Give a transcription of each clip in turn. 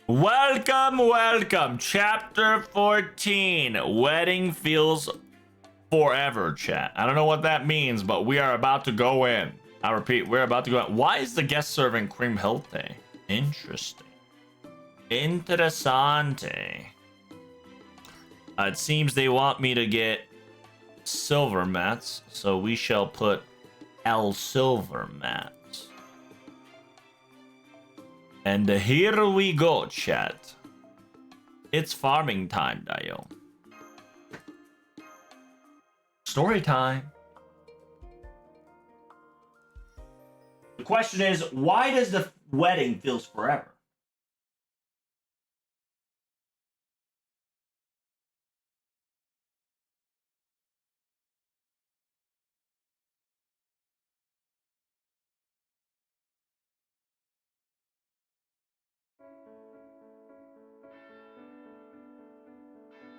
Welcome, welcome. Chapter 14. Wedding feels forever, chat. I don't know what that means, but we are about to go in. I repeat, we're about to go in. Why is the guest serving cream healthy? Interesting. Interessante. It seems they want me to get silver mats, so we shall put L silver mats. And here we go, chat. It's farming time, Dayo. Story time. The question is, why does the wedding feels forever?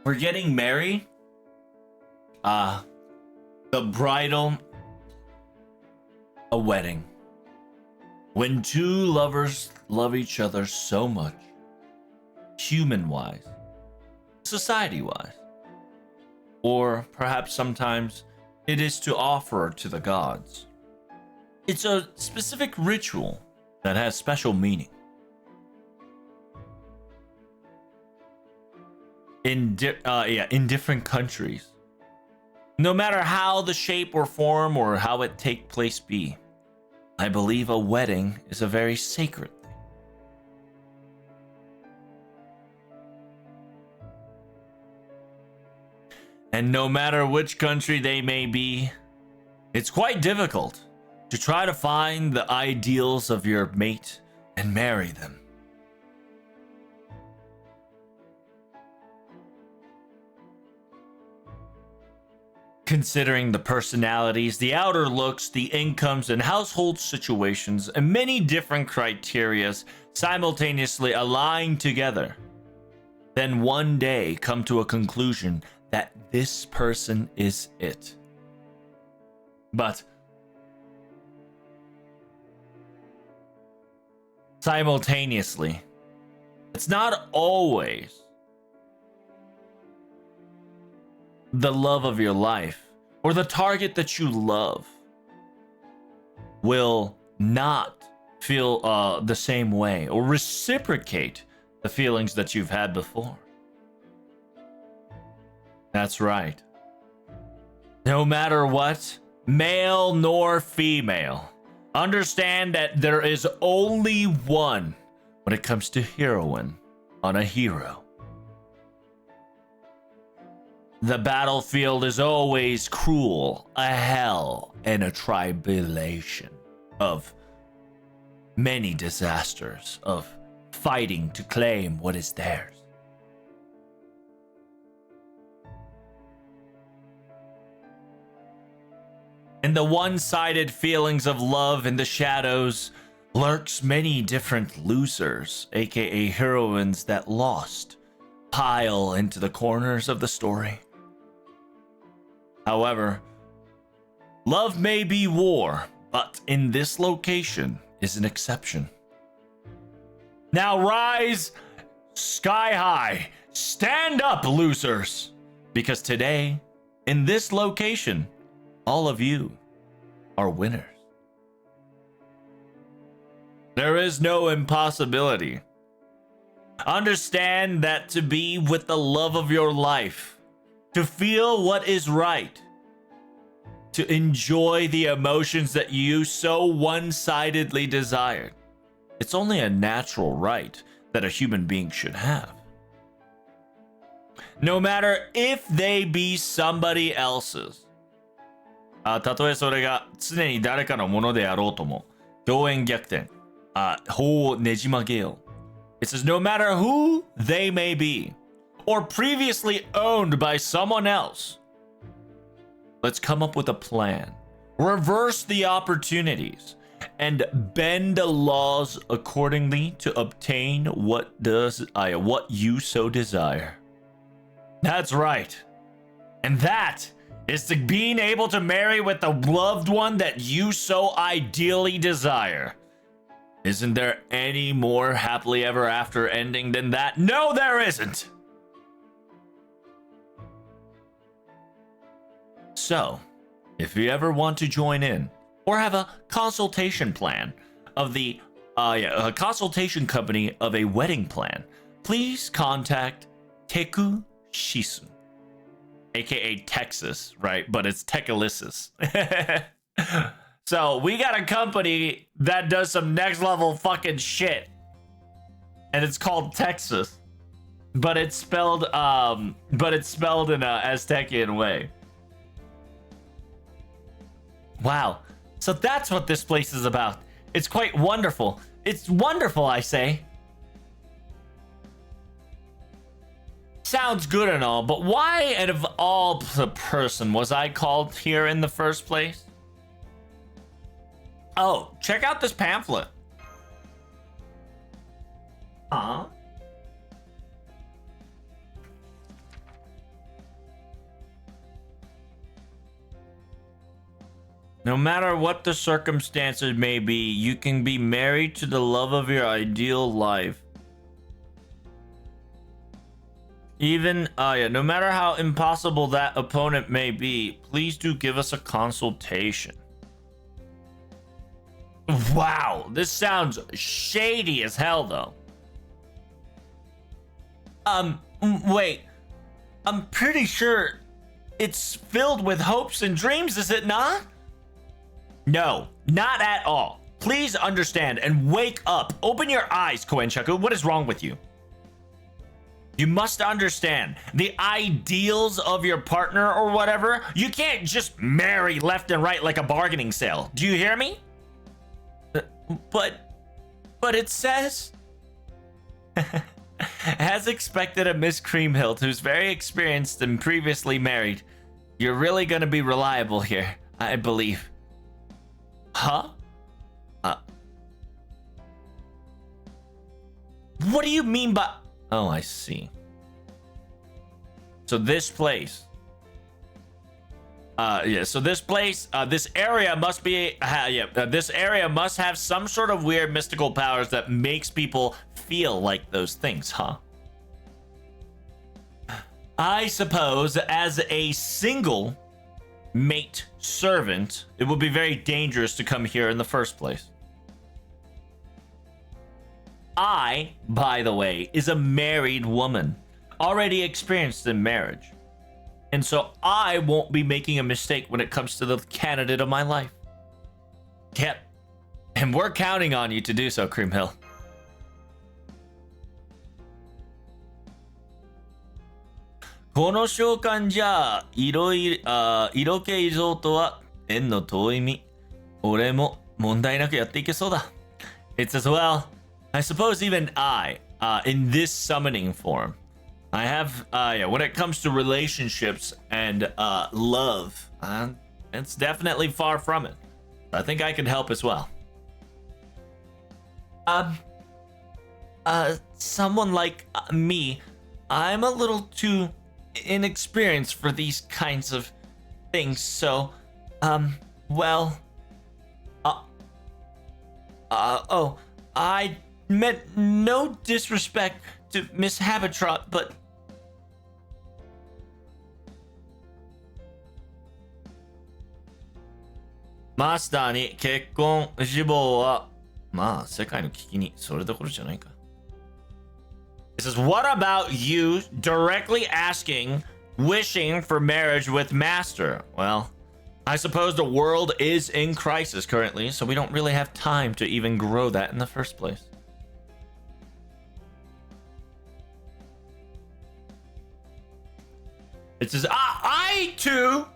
We're getting married. The bridal, a wedding. When two lovers love each other so much, human-wise, society-wise, or perhaps sometimes it is to offer to the gods. It's a specific ritual that has special meaning. In different countries. No matter how the shape or form or how it take place be, I believe a wedding is a very sacred thing. And no matter which country they may be, it's quite difficult to try to find the ideals of your mate and marry them. Considering the personalities, the outer looks, the incomes, and household situations, and many different criterias simultaneously align together, then one day come to a conclusion that this person is it. But simultaneously, it's not always the love of your life or the target that you love will not feel the same way or reciprocate the feelings that you've had before. That's right. No matter what, male nor female, understand that there is only one when it comes to heroine on a hero. The battlefield is always cruel, a hell, and a tribulation of many disasters, of fighting to claim what is theirs. In the one-sided feelings of love in the shadows lurks many different losers, aka heroines that lost, pile into the corners of the story. However, love may be war, but in this location is an exception. Now rise sky high, stand up, losers, because today, in this location, all of you are winners. There is no impossibility. Understand that to be with the love of your life, to feel what is right, to enjoy the emotions that you so one-sidedly desired, it's only a natural right that a human being should have. No matter if they be somebody else's. たとえそれが常に誰かのものであろうとも、表現逆転、法をねじ曲げよう。It says no matter who they may be, or previously owned by someone else, let's come up with a plan, reverse the opportunities, and bend the laws accordingly to obtain what you so desire. That's right. And that is to being able to marry with the loved one that you so ideally desire. Isn't there any more happily ever after ending than that? No, there isn't! So, if you ever want to join in or have a consultation plan of a consultation company of a wedding plan, please contact Teku Shisu, aka Texas, right? But it's Tekalisis. So we got a company that does some next level fucking shit, and it's called Texas, but it's spelled in a Aztecian way. Wow. So that's what this place is about. It's quite wonderful. It's wonderful, I say. Sounds good and all, but why out of all the person was I called here in the first place? Oh, check out this pamphlet. Huh? No matter what the circumstances may be, you can be married to the love of your ideal life. Even, no matter how impossible that opponent may be, please do give us a consultation. Wow, this sounds shady as hell, though. Wait. I'm pretty sure it's filled with hopes and dreams, is it not? No, not at all. Please understand and wake up. Open your eyes, Koenchaku. What is wrong with you? You must understand the ideals of your partner or whatever. You can't just marry left and right like a bargaining sale. Do you hear me? But it says... As expected of Miss Creamhilt, who's very experienced and previously married, you're really gonna be reliable here, I believe. Huh? What do you mean by... Oh, I see. So this place... so this place, this area must be... this area must have some sort of weird mystical powers that makes people feel like those things, huh? I suppose as a single mate servant, it would be very dangerous to come here in the first place. I, by the way, is a married woman, already experienced in marriage. And so I won't be making a mistake when it comes to the candidate of my life. Yep. And we're counting on you to do so, Creamhill. この召喚じゃ色気像とは縁の遠い身。俺も問題なくやっていけそうだ。It's as well. I suppose even I, in this summoning form, I have, when it comes to relationships and love, it's definitely far from it. I think I can help as well. Someone like me, I'm a little too inexperienced for these kinds of things, so, well, I meant no disrespect to Miss Habitrot, but Master に結婚志望はまあ世界の危機にそれどころじゃないか。It says, what about you directly asking, wishing for marriage with Master? Well, I suppose the world is in crisis currently, so we don't really have time to even grow that in the first place. It says, I too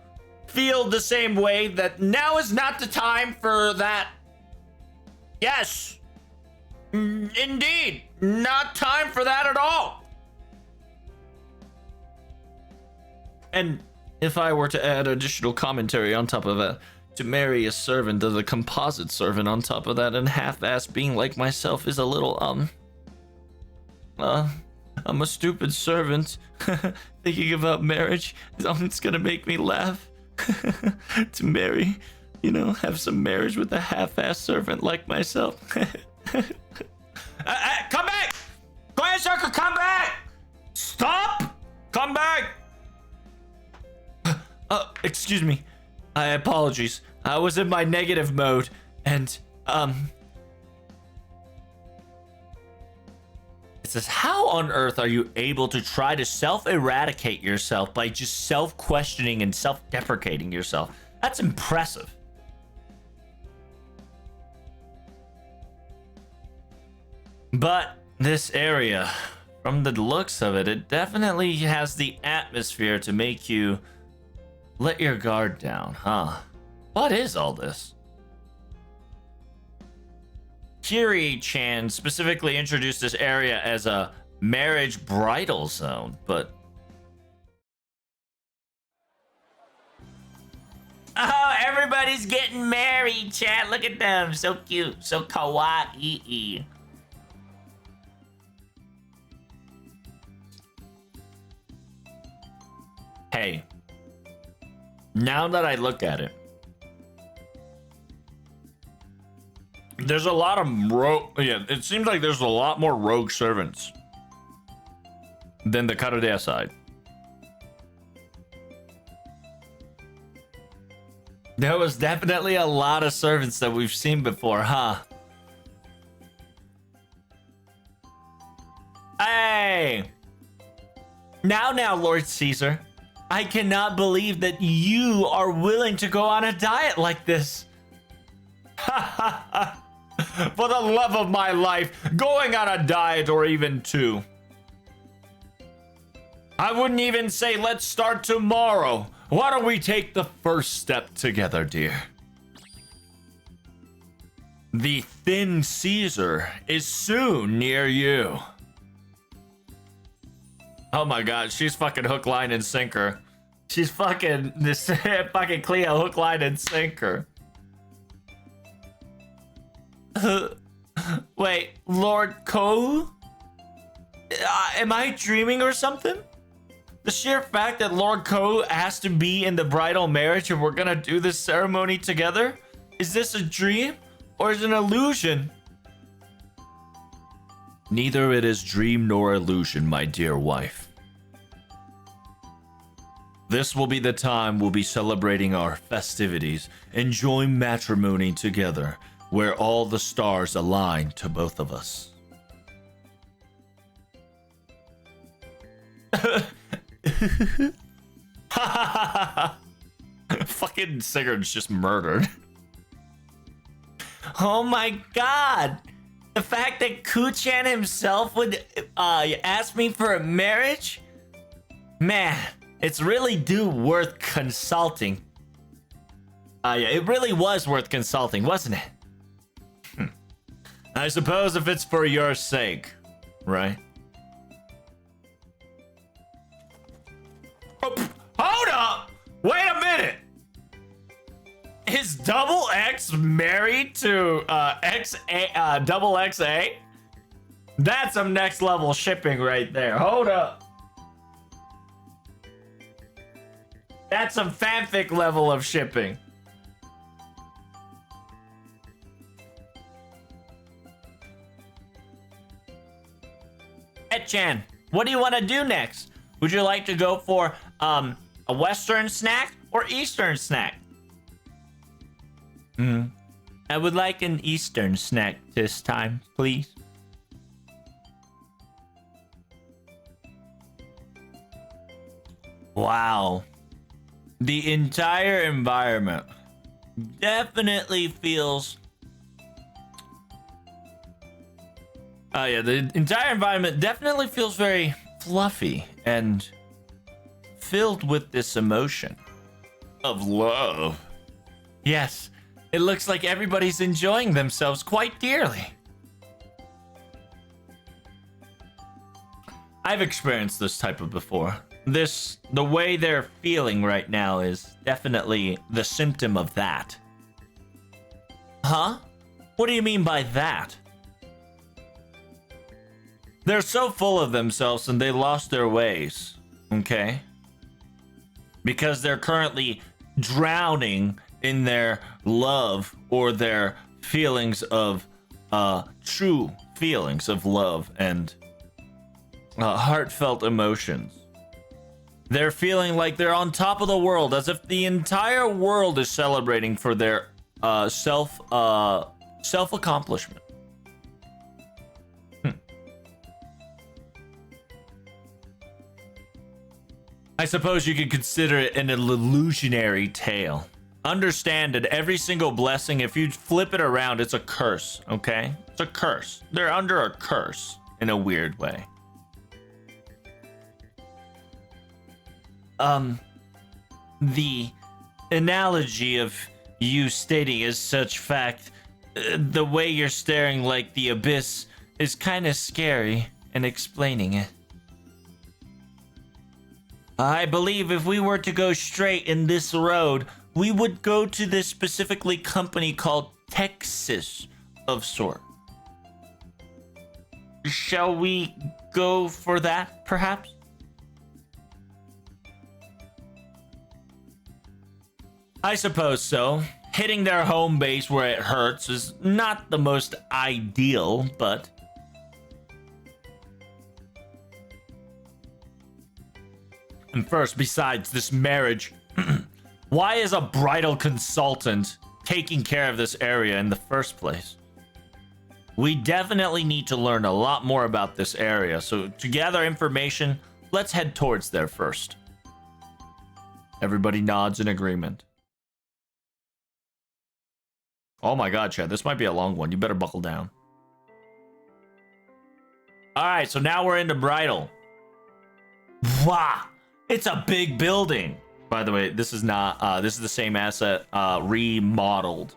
feel the same way, that now is not the time for that. Yes, indeed, not time for that at all. And if I were to add additional commentary on top of that, to marry a servant as a composite servant on top of that and half-ass being like myself is a little, I'm a stupid servant. Thinking about marriage, it's gonna make me laugh. To marry, have some marriage with a half-ass servant like myself. Come back! Clan Circle, come back! Stop! Come back! Excuse me. Apologies. I was in my negative mode, and, It says, how on earth are you able to try to self-eradicate yourself by just self-questioning and self-deprecating yourself? That's impressive. But this area, from the looks of it, it definitely has the atmosphere to make you let your guard down, huh? What is all this? Kiri-chan specifically introduced this area as a marriage bridal zone, but... Oh, everybody's getting married, chat. Look at them. So cute. So kawaii. Hey. Now that I look at it, there's a lot of it seems like there's a lot more rogue servants than the Karadea side. There was definitely a lot of servants that we've seen before, huh? Hey! Now, Lord Caesar. I cannot believe that you are willing to go on a diet like this. For the love of my life, going on a diet or even two. I wouldn't even say let's start tomorrow. Why don't we take the first step together, dear? The Thin Caesar is soon near you. Oh my god, she's fucking hook, line, and sinker. She's fucking this fucking Cleo hook, line, and sinker. Wait, Lord Ko? Am I dreaming or something? The sheer fact that Lord Ko has to be in the bridal marriage and we're gonna do this ceremony together? Is this a dream or is it an illusion? Neither it is dream nor illusion, my dear wife. This will be the time we'll be celebrating our festivities, enjoying matrimony together, where all the stars align to both of us. Fucking Sigurd's just murdered. Oh my god! The fact that Kuchan himself would ask me for a marriage? Man, it's really worth consulting. Yeah, it really was worth consulting, wasn't it? I suppose if it's for your sake, right? Oh, hold up! Wait a minute! Is Double X married to Double XA? That's some next level shipping right there. Hold up. That's some fanfic level of shipping. Chan, what do you want to do next? Would you like to go for a Western snack or Eastern snack? I would like an Eastern snack this time, please. Wow. The entire environment definitely feels... yeah, the entire environment definitely feels very fluffy and filled with this emotion of love. Yes, it looks like everybody's enjoying themselves quite dearly. I've experienced this type of before. The way they're feeling right now is definitely the symptom of that. Huh? What do you mean by that? They're so full of themselves and they lost their ways, okay? Because they're currently drowning in their love or their feelings of true feelings of love and heartfelt emotions. They're feeling like they're on top of the world, as if the entire world is celebrating for their self accomplishment. I suppose you could consider it an illusionary tale. Understand that every single blessing, if you flip it around, it's a curse, okay? It's a curse. They're under a curse in a weird way. The analogy of you stating as such fact, the way you're staring like the abyss is kind of scary, and explaining it. I believe if we were to go straight in this road, we would go to this specifically company called Texas of sort. Shall we go for that, perhaps? I suppose so. Hitting their home base where it hurts is not the most ideal, but... And first, besides this marriage, why is a bridal consultant taking care of this area in the first place? We definitely need to learn a lot more about this area, so to gather information, let's head towards there first. Everybody nods in agreement. Oh my god, Chad, this might be a long one. You better buckle down. Alright, so now we're into bridal. Wow! It's a big building. By the way, this is not, this is the same asset, remodeled.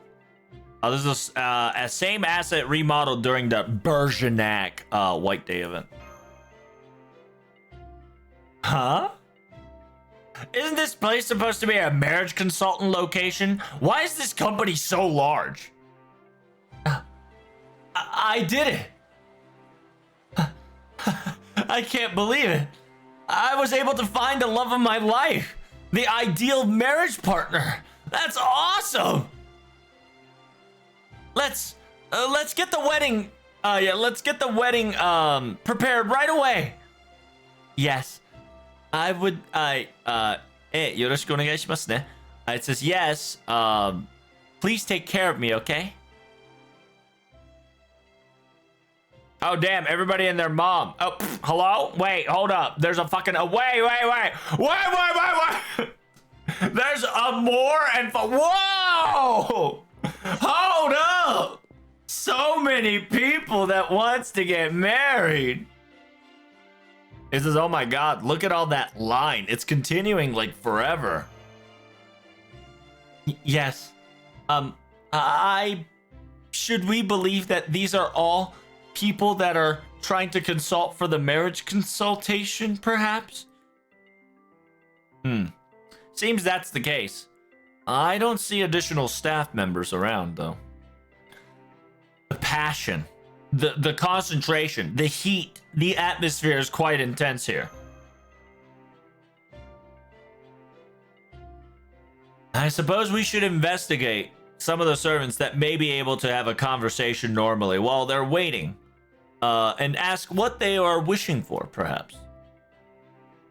This is a same asset remodeled during the Bergerac, White Day event. Huh? Isn't this place supposed to be a marriage consultant location? Why is this company so large? I did it. I can't believe it. I was able to find the love of my life. The ideal marriage partner. That's awesome. Let's get the wedding. Let's get the wedding prepared right away. Yes. I would, よろしくお願いしますね. It says, yes, please take care of me, okay? Oh, damn, everybody and their mom. Oh, hello? Wait, hold up. There's a fucking, wait. There's a more and, whoa! Hold up! So many people that wants to get married. It says, oh my god, look at all that line. It's continuing like forever. Yes. Should we believe that these are all people that are trying to consult for the marriage consultation, perhaps? Seems that's the case. I don't see additional staff members around, though. The passion. The concentration, the heat, the atmosphere is quite intense here. I suppose we should investigate some of the servants that may be able to have a conversation normally while they're waiting, and ask what they are wishing for, perhaps.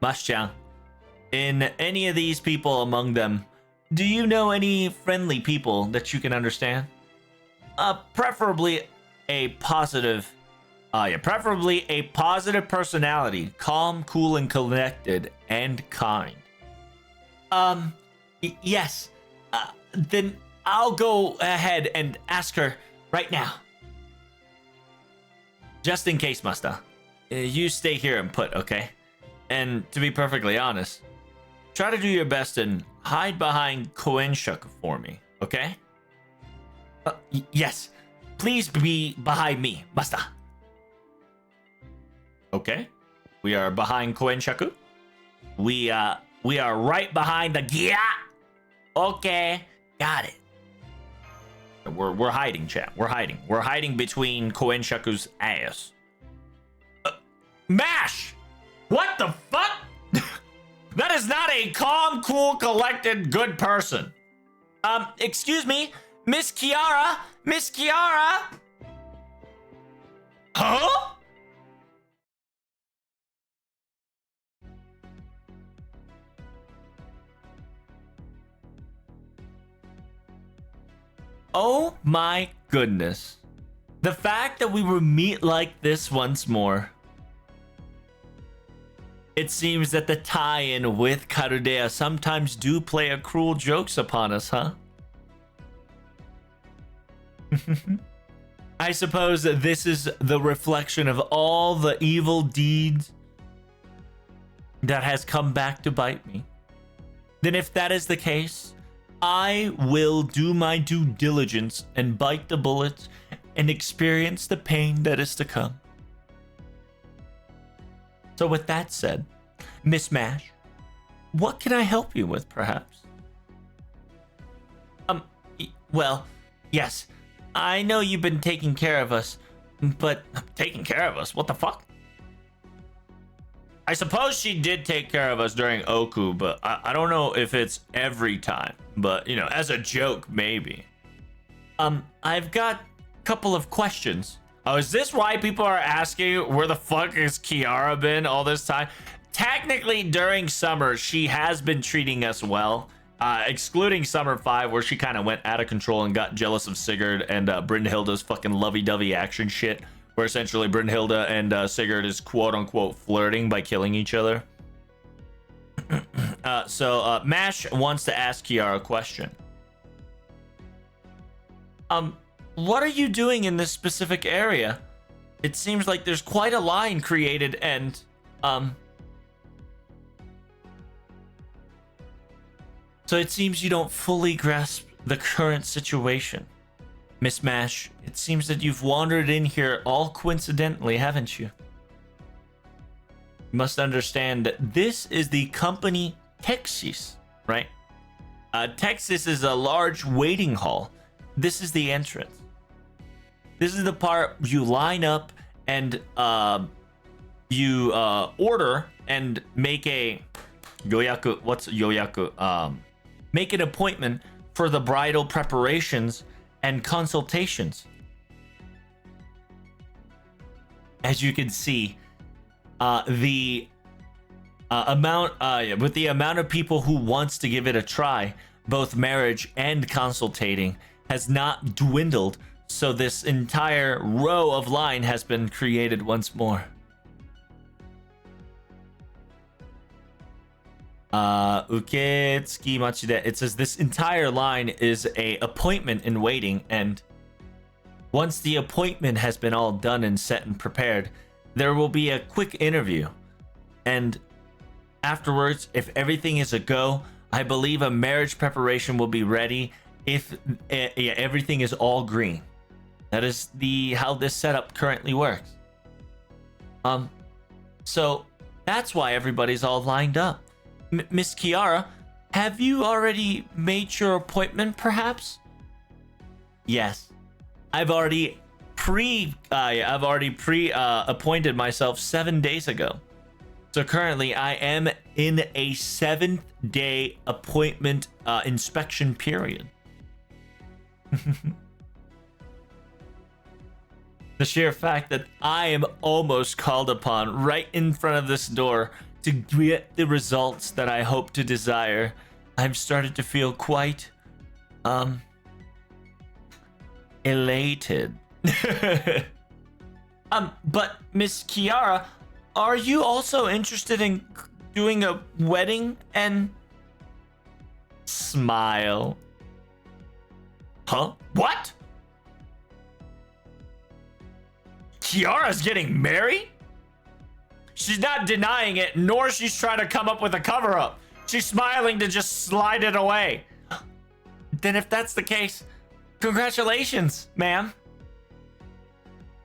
Mash-chan, in any of these people among them, do you know any friendly people that you can understand? Preferably a positive personality, calm, cool, and collected, and kind. Yes. Then I'll go ahead and ask her right now. Just in case, Master. You stay here and put, okay? And to be perfectly honest, try to do your best and hide behind Koenshaku for me, okay? Yes. Please be behind me, Master. Okay. We are behind Koenshaku. We are right behind the Gia. Okay. Got it. We're hiding, chat. We're hiding. We're hiding between Koenshaku's ass. Mash! What the fuck? That is not a calm, cool, collected, good person. Excuse me, Miss Kiara? Miss Kiara? Huh? Oh my goodness. The fact that we will meet like this once more. It seems that the tie-in with Karudea sometimes do play a cruel jokes upon us, huh? I suppose that this is the reflection of all the evil deeds that has come back to bite me. Then if that is the case, I will do my due diligence and bite the bullets and experience the pain that is to come. So with that said, Miss Mash, what can I help you with, perhaps? Well, yes, I know you've been taking care of us, but taking care of us? What the fuck? I suppose she did take care of us during Oku, but I don't know if it's every time, but you know, as a joke, maybe. I've got a couple of questions. Oh, is this why people are asking where the fuck has Kiara been all this time? Technically, during summer, she has been treating us well, excluding summer 5, where she kind of went out of control and got jealous of Sigurd and Brynhilda's fucking lovey-dovey action shit, where essentially Brynhilda and Sigurd is quote-unquote flirting by killing each other. So Mash wants to ask Kiara a question. What are you doing in this specific area? It seems like there's quite a line created and, so it seems you don't fully grasp the current situation. Miss Mash, it seems that you've wandered in here all coincidentally, haven't you? You must understand that this is the company Texas, right? Texas is a large waiting hall. This is the entrance. This is the part you line up and you order and make a yoyaku. What's yoyaku? Make an appointment for the bridal preparations and consultations. As you can see, the amount with the amount of people who wants to give it a try, both marriage and consultating, has not dwindled. So this entire row of line has been created once more. Uketsuki machide. It says this entire line is a appointment in waiting, and once the appointment has been all done and set and prepared, there will be a quick interview. And afterwards, if everything is a go, I believe a marriage preparation will be ready if everything is all green. That is how this setup currently works. So that's why everybody's all lined up. Miss Kiara, have you already made your appointment, perhaps? Yes, I've already appointed myself 7 days ago. So currently, I am in a 7-day appointment inspection period. The sheer fact that I am almost called upon right in front of this door to get the results that I hope to desire, I've started to feel quite elated. But Miss Kiara, are you also interested in doing a wedding? And smile. Huh? What? Kiara's getting married? She's not denying it, nor she's trying to come up with a cover-up. She's smiling to just slide it away. Then if that's the case, congratulations, ma'am.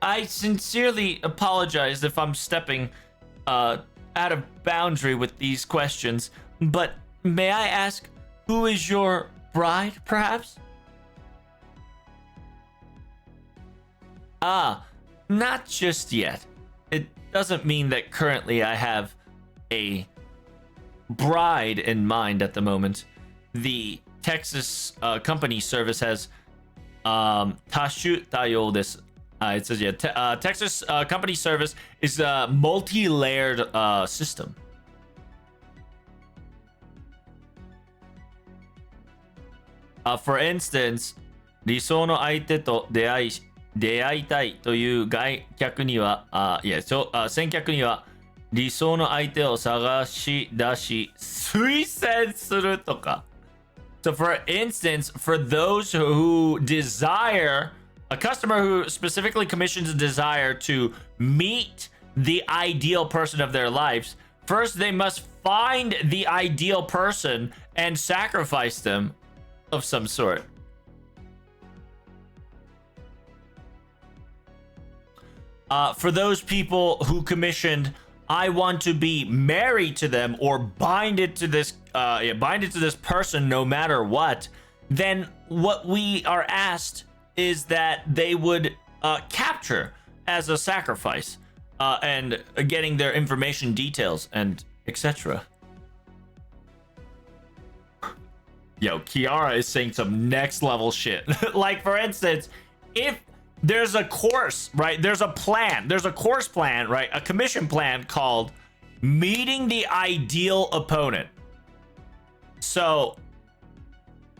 I sincerely apologize if I'm stepping out of boundary with these questions, but may I ask, who is your bride, perhaps? Not just yet. It doesn't mean that currently I have a bride in mind at the moment. The Texas company service has tashu tayo desu. It says, yeah, Texas company service is a multi-layered system. For instance, 理想の相手と出会いたいという客には、先客には理想の相手を探し出し推薦するとか。So for instance, for those who desire, a customer who specifically commissions a desire to meet the ideal person of their lives, first they must find the ideal person and sacrifice them of some sort. For those people who commissioned, I want to be married to them or bind it to this person no matter what, then what we are asked is that they would capture as a sacrifice and getting their information details and etc. Yo, Kiara is saying some next level shit. Like, for instance, if there's a course, right? There's a plan. There's a course plan, right? A commission plan called Meeting the Ideal Opponent. So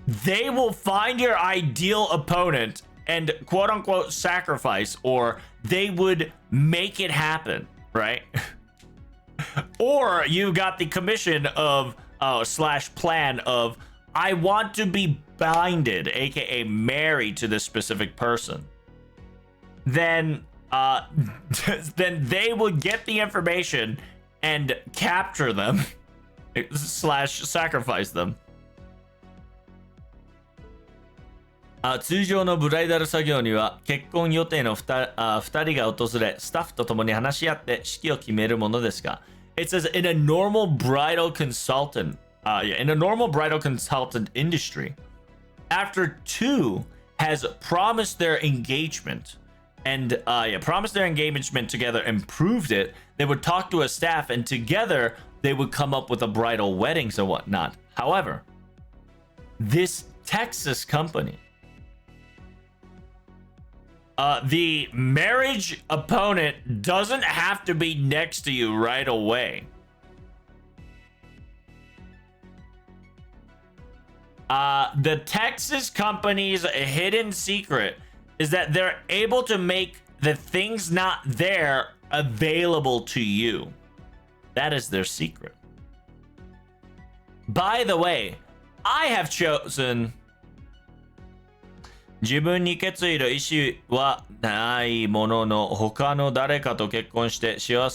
they will find your ideal opponent and quote unquote sacrifice, or they would make it happen, right? Or you got the commission of slash plan of I want to be binded, aka married to this specific person. Then they would get the information and capture them slash sacrifice them. 通常のブライダル作業には結婚予定の2人が訪れスタッフと共に話し合って式を決めるものですが It says in a normal bridal consultant in a normal bridal consultant industry after two has promised their engagement and promised their engagement together and proved it, they would talk to a staff and together they would come up with a bridal weddings and whatnot. However, this Texas company, the marriage opponent doesn't have to be next to you right away. The Texas company's hidden secret is that they're able to make the things not there available to you. That is their secret. By the way, I have chosen 自分に決意の意思はないものの他の誰かと結婚して幸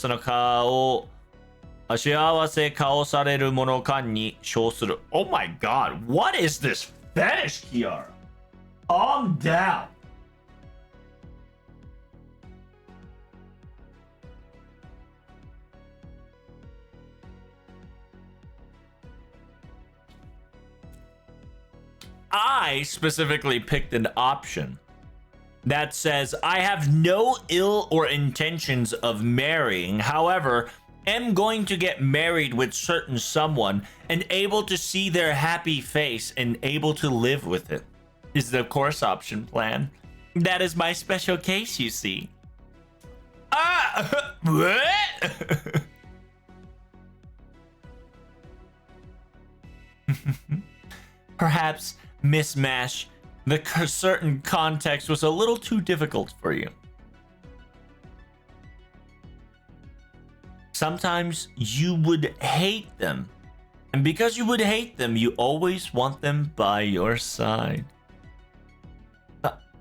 せ顔されるもの間に称する Oh my god, what is this fetish, Kiara? Calm down. I specifically picked an option that says I have no ill or intentions of marrying. However, am going to get married with certain someone and able to see their happy face and able to live with it is the course option plan. That is my special case, you see. What? Perhaps Miss Mash, the certain context was a little too difficult for you. Sometimes you would hate them. And because you would hate them, you always want them by your side.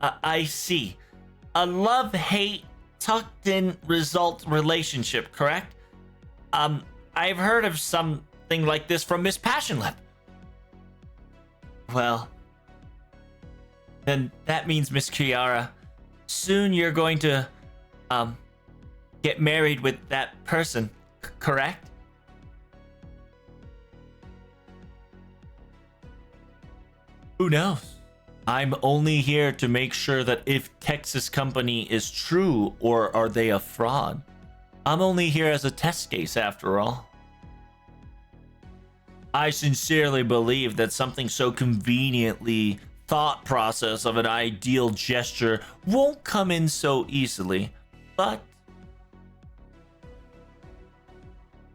I see. A love-hate tucked-in result relationship, correct? I've heard of something like this from Miss Passionlip. Well, then that means, Miss Kiara, soon you're going to get married with that person, correct? Who knows? I'm only here to make sure that if Texas company is true or are they a fraud. I'm only here as a test case after all. I sincerely believe that something so conveniently thought process of an ideal gesture won't come in so easily, but...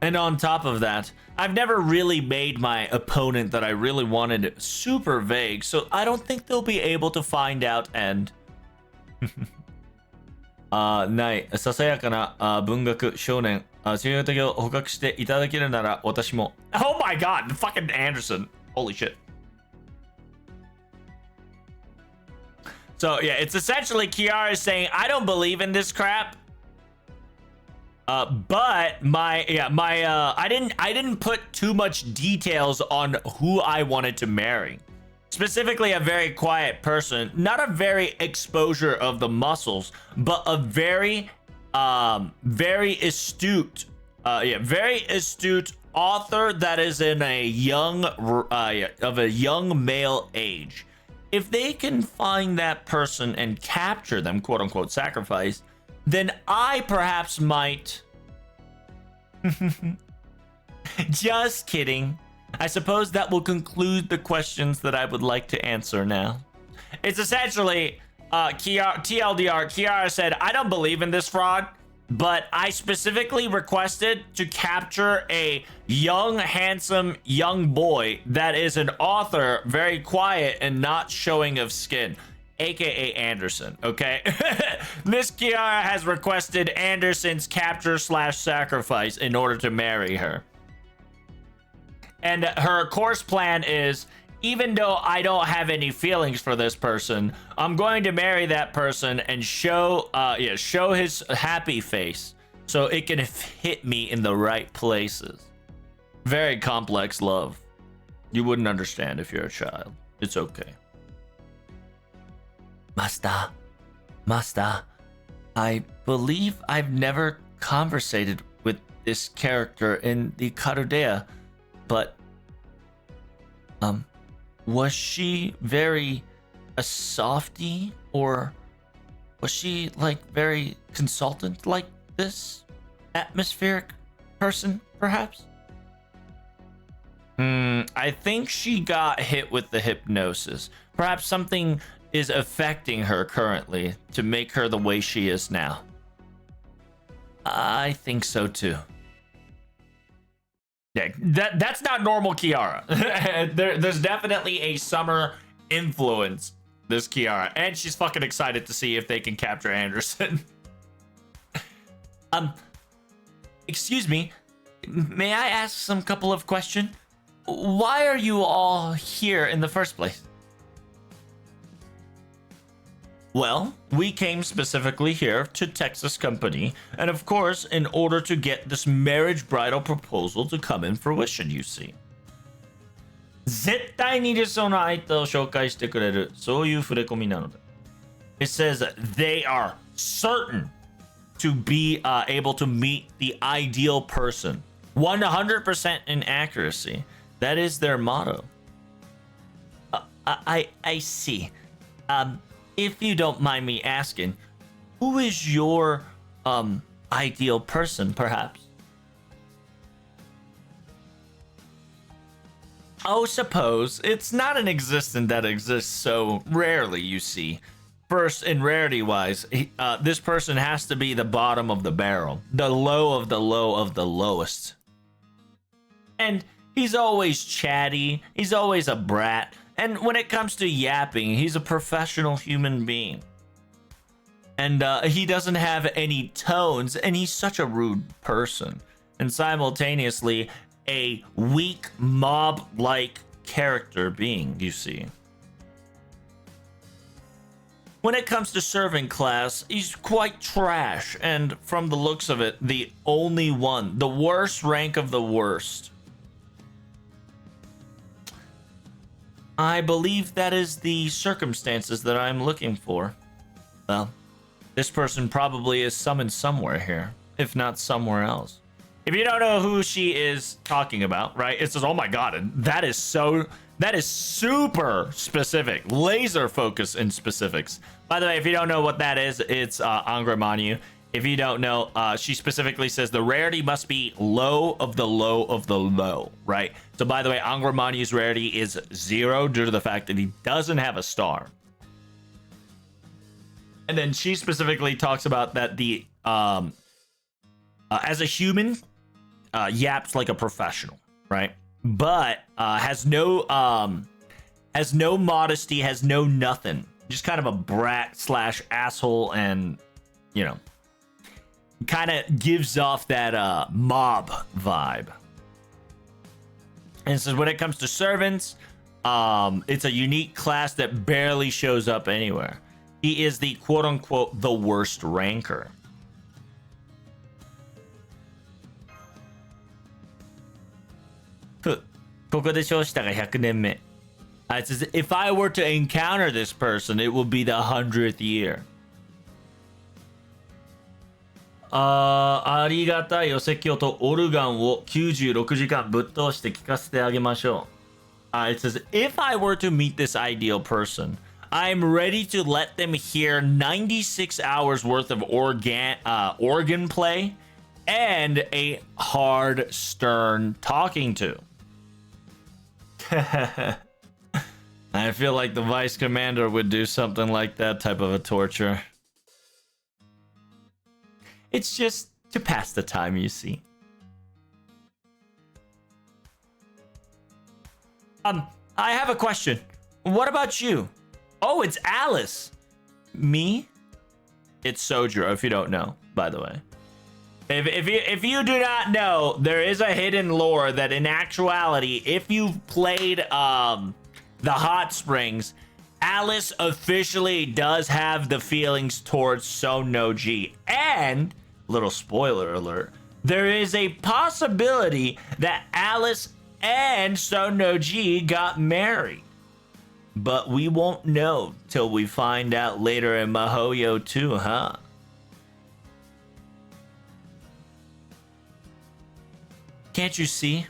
And on top of that, I've never really made my opponent that I really wanted super vague, so I don't think they'll be able to find out and... ない。ささやかな文学少年、強い敵を捕獲していただけるなら私も。Oh my god! Fucking Anderson. Holy shit. So yeah, it's essentially Kiara saying, I don't believe in this crap. But I didn't put too much details on who I wanted to marry. Specifically, a very quiet person, not a very exposure of the muscles, but a very astute, very astute author that is in a young male age. If they can find that person and capture them, quote unquote, sacrifice, then I perhaps might. Just kidding. I suppose that will conclude the questions that I would like to answer now. It's essentially TLDR. Kiara said, I don't believe in this fraud, but I specifically requested to capture a young, handsome, young boy that is an author, very quiet and not showing of skin. AKA Anderson, okay? Miss Kiara has requested Anderson's capture / sacrifice in order to marry her. And her course plan is, even though I don't have any feelings for this person, I'm going to marry that person and show his happy face so it can hit me in the right places. Very complex love. You wouldn't understand if you're a child. It's okay. Master, I believe I've never conversated with this character in the Karudea, but was she very a softie, or was she like very consultant like this atmospheric person, perhaps? I think she got hit with the hypnosis. Perhaps something is affecting her currently to make her the way she is now. I think so too. Yeah, that's not normal Kiara. There's definitely a summer influence, this Kiara, and she's fucking excited to see if they can capture Anderson. Excuse me, may I ask some couple of questions? Why are you all here in the first place? Well, we came specifically here to Texas Company, and of course, in order to get this marriage bridal proposal to come in fruition, you see. 絶対に理想の相手を紹介してくれる、そういう触れ込みなので。It says that they are certain to be able to meet the ideal person. 100% in accuracy. That is their motto. I see. If you don't mind me asking, who is your ideal person, perhaps? Oh, suppose. It's not an existence that exists so rarely, you see. First, in rarity-wise, this person has to be the bottom of the barrel. The low of the low of the lowest. And he's always chatty. He's always a brat. And when it comes to yapping, he's a professional human being. And he doesn't have any tones, and he's such a rude person. And simultaneously, a weak, mob-like character being, you see. When it comes to serving class, he's quite trash, and from the looks of it, the only one, the worst rank of the worst. I believe that is the circumstances that I'm looking for. Well, this person probably is summoned somewhere here, if not somewhere else. If you don't know who she is talking about, right? It says, oh my god, and that is super specific. Laser focus in specifics. By the way, if you don't know what that is, it's Angra Manu. If you don't know, she specifically says the rarity must be low of the low of the low, right? So by the way, Angramani's rarity is 0 due to the fact that he doesn't have a star. And then she specifically talks about that the as a human, yaps like a professional, right? But has no modesty, has no nothing. Just kind of a brat slash asshole, and you know, kind of gives off that mob vibe. And so when it comes to servants, it's a unique class that barely shows up anywhere. He is the quote-unquote the worst ranker. It says, if I were to encounter this person, it would be the 100th year. ありがたいお説教とオルガンを96時間ぶっ通して聞かせてあげましょう。It says, if I were to meet this ideal person, I'm ready to let them hear 96 hours worth of organ play and a hard, stern talking to. I feel like the vice commander would do something like that type of a torture. It's just to pass the time, you see. I have a question. What about you? Oh, it's Alice. Me? It's Sojiro, if you don't know, by the way. If you do not know, there is a hidden lore that in actuality, if you've played the Hot Springs, Alice officially does have the feelings towards Son no Ji. And, little spoiler alert, there is a possibility that Alice and Son no Ji got married. But we won't know till we find out later in Mihoyo 2, huh? Can't you see?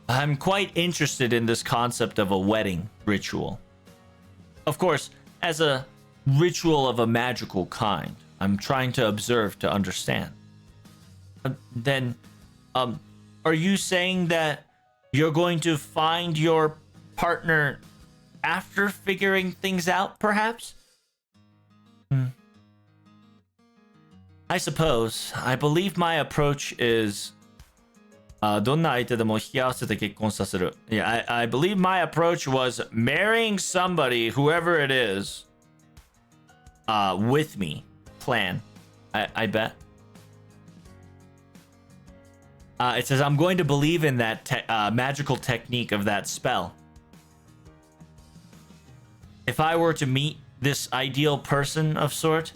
I'm quite interested in this concept of a wedding ritual. Of course, as a ritual of a magical kind, I'm trying to observe to understand. Then, are you saying that you're going to find your partner after figuring things out, perhaps? I suppose. I believe my approach is... Yeah, I believe my approach was marrying somebody, whoever it is, with me. Plan. I bet. It says, I'm going to believe in that magical technique of that spell. If I were to meet this ideal person of sort,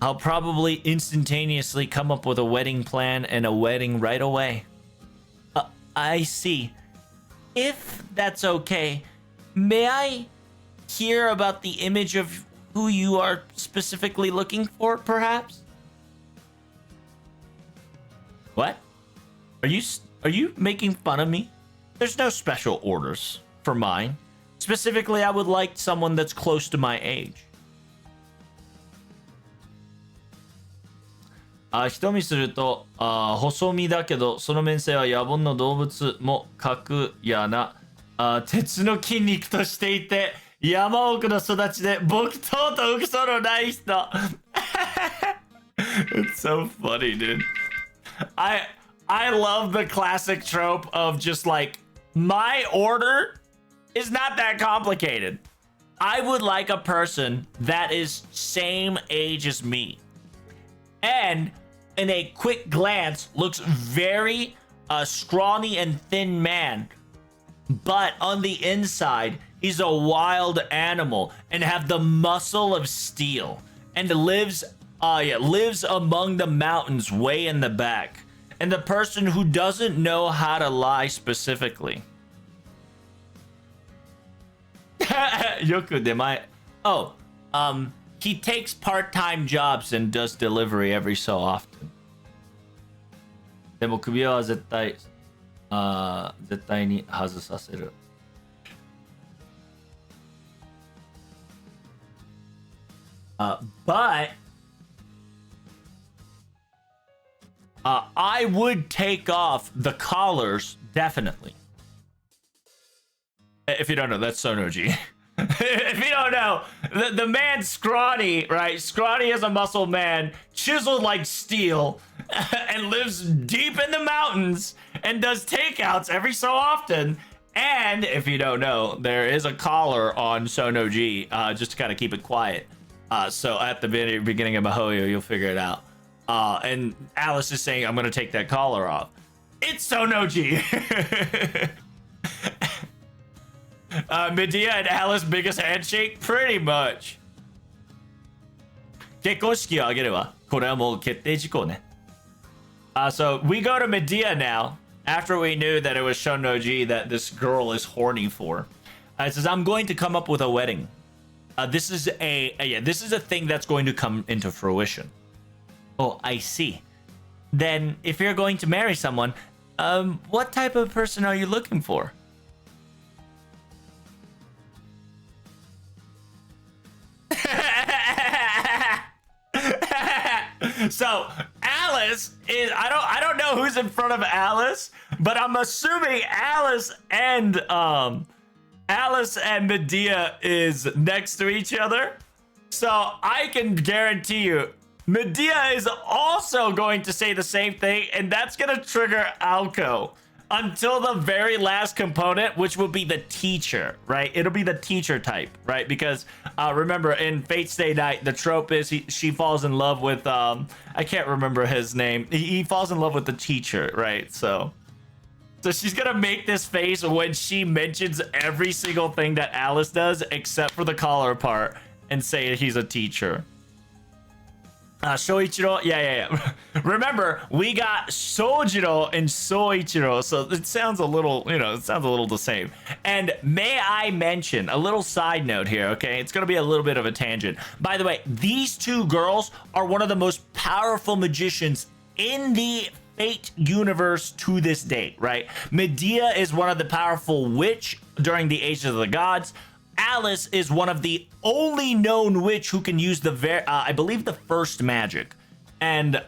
I'll probably instantaneously come up with a wedding plan and a wedding right away. I see. If that's okay, may I hear about the image of who you are specifically looking for, perhaps? What? Are you making fun of me? There's no special orders for mine. Specifically, I would like someone that's close to my age. 人見すると細身だけどその面性は野蛮の動物も格やな鉄の筋肉としていて山奥の育ちで木刀と嘘のない人 It's so funny, dude. I love the classic trope of just like, my order is not that complicated. I would like a person that is same age as me. And in a quick glance, looks very scrawny and thin man. But on the inside, he's a wild animal and have the muscle of steel. And lives among the mountains way in the back. And the person who doesn't know how to lie specifically. よく出前. Oh, he takes part-time jobs and does delivery every so often. でも首輪は絶対に外させる。But I would take off the collars, definitely. If you don't know, that's Sonoji. If you don't know, the man's scrawny, right? Scrawny as a muscle man, chiseled like steel, and lives deep in the mountains and does takeouts every so often. And if you don't know, there is a collar on Sonoji, just to kind of keep it quiet. So at the very beginning of Mihoyo, you'll figure it out. And Alice is saying, I'm going to take that collar off. It's Sonoji. Medea and Alice biggest handshake? Pretty much. 結婚式を挙げれば、これはもう決定事項ね。So we go to Medea now, after we knew that it was Shonoji that this girl is horny for. It says, I'm going to come up with a wedding. This is a thing that's going to come into fruition. Oh, I see. Then, if you're going to marry someone, what type of person are you looking for? So Alice is I don't know who's in front of Alice, but I'm assuming Alice and Medea is next to each other. So I can guarantee you Medea is also going to say the same thing, and that's gonna trigger Alco until the very last component, which will be the teacher, right? It'll be the teacher type, right? Because remember, in Fate Stay Night, the trope is she falls in love with I can't remember his name. He falls in love with the teacher, right? So she's gonna make this face when she mentions every single thing that Alice does, except for the collar part, and say he's a teacher. Shoichiro, yeah. Remember, we got Sojiro and Soichiro, so it sounds a little, the same. And may I mention a little side note here, okay? It's gonna be a little bit of a tangent. By the way, these two girls are one of the most powerful magicians in the Fate universe to this date, right? Medea is one of the powerful witch during the Age of the Gods. Alice is one of the only known witch who can use I believe the first magic. And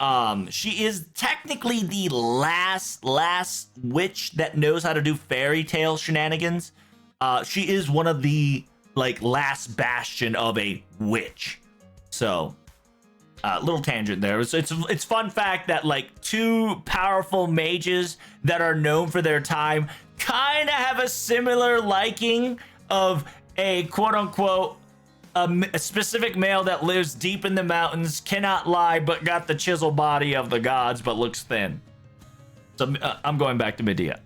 she is technically the last witch that knows how to do fairy tale shenanigans. She is one of the last bastion of a witch. So little tangent there. It's fun fact that two powerful mages that are known for their time kind of have a similar liking of a quote-unquote a specific male that lives deep in the mountains, cannot lie, but got the chisel body of the gods, but looks thin. So I'm going back to Medea.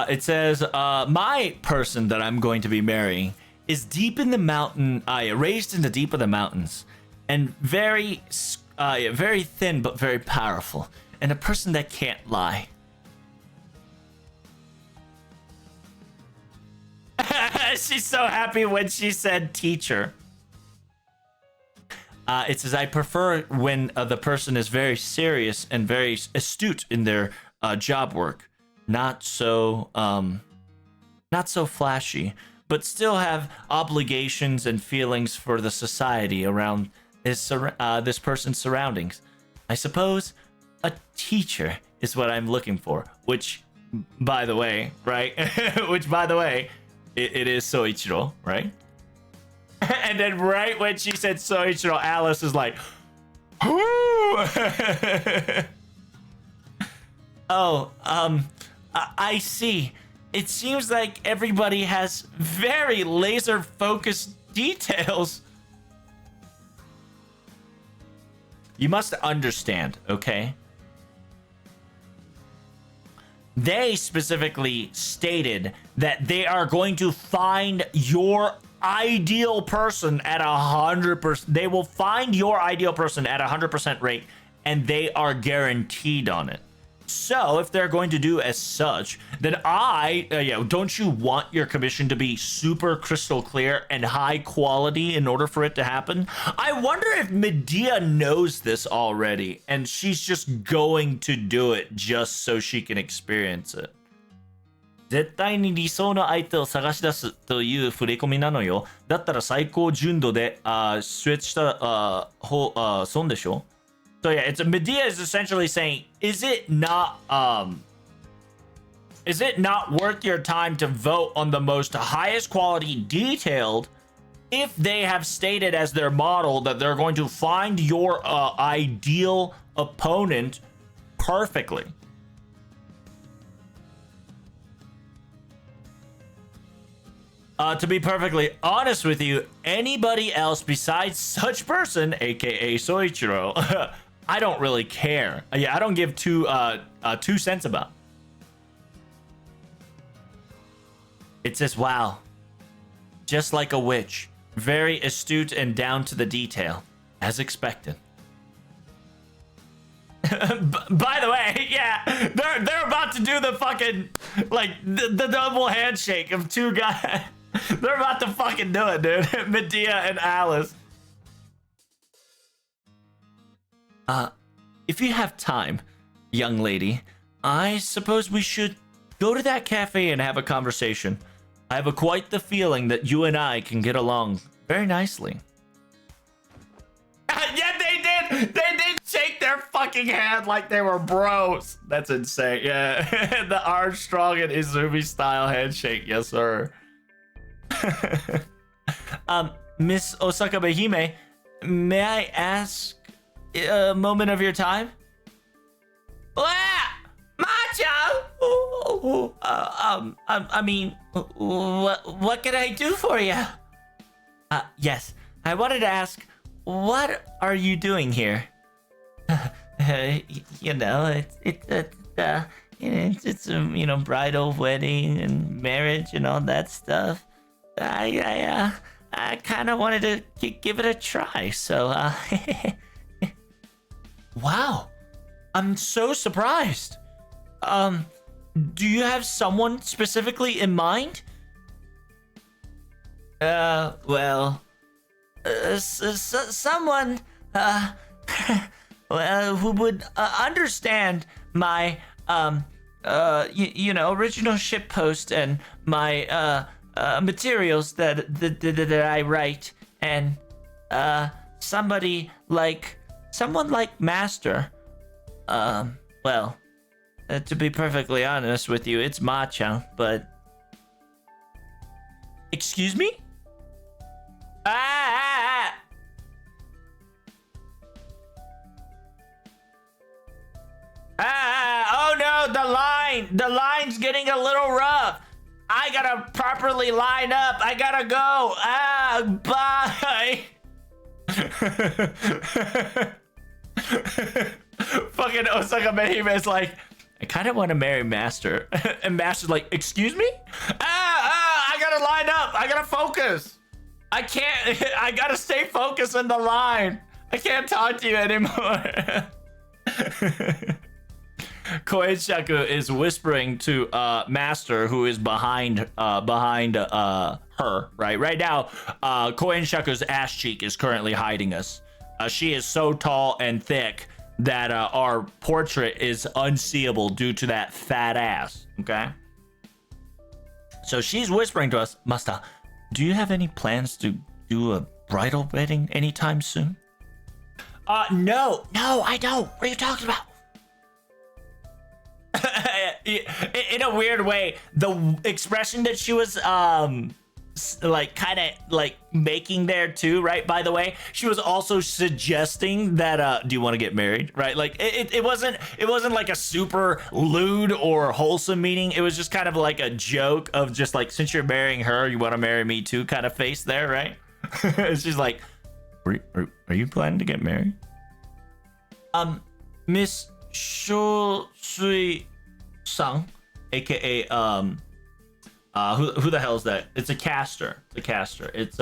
It says, my person that I'm going to be marrying is deep in the mountain, raised in the deep of the mountains, and very thin but very powerful, and a person that can't lie. She's so happy when she said teacher. It says, I prefer when the person is very serious and very astute in their job work, not so flashy, but still have obligations and feelings for the society around this person's surroundings. I suppose a teacher is what I'm looking for, which, by the way, right? It is Soichiro, right? And then right when she said Soichiro, Alice is like, oh, I see. It seems like everybody has very laser-focused details. You must understand, okay? They specifically stated that they are going to find your ideal person at 100%. They will find your ideal person at 100% rate, and they are guaranteed on it. So if they're going to do as such, then don't you want your commission to be super crystal clear and high quality in order for it to happen? I wonder if Medea knows this already and she's just going to do it just so she can experience it. 絶対に理想の相手を探し出すという触れ込みなのよ。だったら最高純度で、スウェッチした、損でしょ? So yeah, Medea is essentially saying, is it not worth your time to vote on the most highest quality detailed if they have stated as their model that they're going to find your ideal opponent perfectly? To be perfectly honest with you, anybody else besides such person, aka Soichiro, I don't really care. Yeah, I don't give 2 cents about. It says, wow, just like a witch, very astute and down to the detail, as expected. By the way, yeah, they're about to do the fucking, like, the double handshake of 2 guys. They're about to fucking do it, dude. Medea and Alice. If you have time, young lady, I suppose we should go to that cafe and have a conversation. I have quite the feeling that you and I can get along very nicely. Yeah, they did! They did shake their fucking hand like they were bros. That's insane. Yeah, the Armstrong and Izumi style handshake. Yes, sir. Miss Osaka Behime, may I ask a moment of your time? Macho! I mean, what can I do for you? Yes, I wanted to ask, what are you doing here? You know, it's you know, bridal wedding and marriage and all that stuff. I kind of wanted to give it a try, so wow, I'm so surprised. Do you have someone specifically in mind? Well, someone well, who would understand my you know, original ship post and my materials that I write, and someone like Master. Well, to be perfectly honest with you, it's Ma-chan, but excuse me? Oh no, the line's getting a little rough. I gotta properly line up. I gotta go. Bye. Fucking Osaka Behime is like, I kind of want to marry Master. And Master's like, excuse me? I gotta line up. I gotta focus. I can't, I gotta stay focused on the line. I can't talk to you anymore. Koenshaku is whispering to Master, who is behind her, right? Right now, Koenshaku's ass cheek is currently hiding us. She is so tall and thick that our portrait is unseeable due to that fat ass, okay? So she's whispering to us, Master, do you have any plans to do a bridal wedding anytime soon? No, I don't. What are you talking about? In a weird way, the expression that she was like kind of like making there too, right? By the way, she was also suggesting that do you want to get married, right? Like it wasn't like a super lewd or wholesome meaning. It was just kind of like a joke of just like, since you're marrying her, you want to marry me too kind of face there, right? She's like, are you planning to get married? Miss Shosui-san, aka who the hell is that? It's a caster. It's